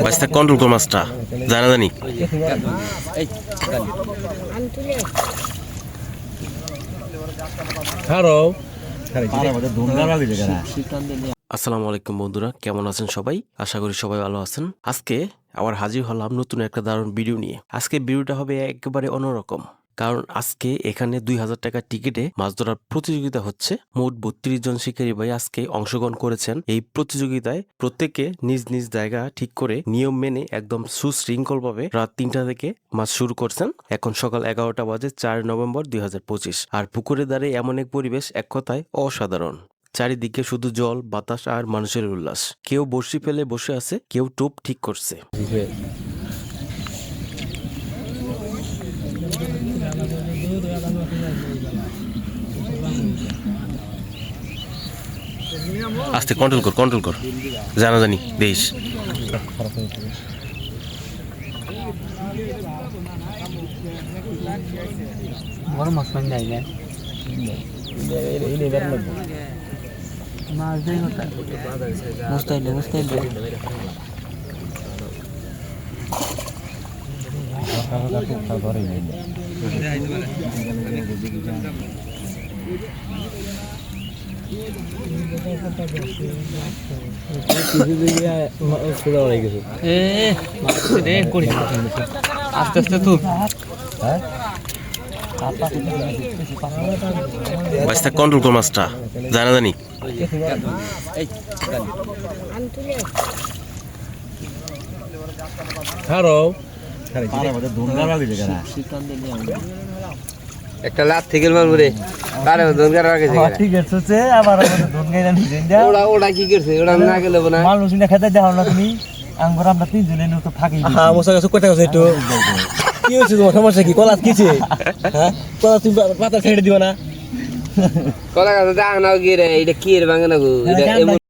বাস্তা control কর মাছটা জানা জানি। আসসালামু আলাইকুম বন্ধুরা, কেমন আছেন সবাই? আশা করি সবাই ভালো আছেন। আজকে আবার হাজির হলাম নতুন একটা দারুণ ভিডিও নিয়ে। আজকে ভিডিওটা হবে একেবারে অন্যরকম, কারণ আজকে এখানে 2000 টাকার টিকিটে মাছ ধরার প্রতিযোগিতা হচ্ছে। মোট 32 জন শিকারী ভাই আজকে অংশগ্রহণ করেছেন এই প্রতিযোগিতায়। প্রত্যেকে নিজ নিজ জায়গা ঠিক করে নিয়ম মেনে একদম সুশৃঙ্খল ভাবে রাত 3টা থেকে মাছ শুরু করছেন। এখন সকাল 11টা বাজে, 4 নভেম্বর 2025। আর পুকুরে দাঁড়ে এমন এক পরিবেশ, এক কথায় অসাধারণ। চারিদিকে শুধু জল, বাতাস আর মানুষের উল্লাস। কেউ বড়শি ফেলে বসে আছে, কেউ টোপ ঠিক করছে। আস্তে কন্ট্রোল কর জানা জানি দেশ। বড় মাছ পানি নাই না মাছ দেয় ওটা মুস্তাইলে আস্তে আস্তে তুল বাস্তা কন্ট্রোল কর মাছটা জানা জানি। একটা লাত থেকে মারবো রে, তারে দনকার আগে ঠিক আছে আবার ধন গাইলা নিজে ওরা ওরা কি করছে, ওরা না গেলে না মানুষ না খেতে দেখাও না তুমি। আমরা আমরা তিনজনে তো থাকি। হ্যাঁ মশা গাছ কোথায় গেছে একটু কি হয়েছে তোমার সমস্যা কি? কলাত কিছে? হ্যাঁ কলাত তুমি পাতা ছেড়ে দিবা না? কলা গাছ দাগ নাও গিয়ে রে, এটা কি রে ভাঙে না গো, এটা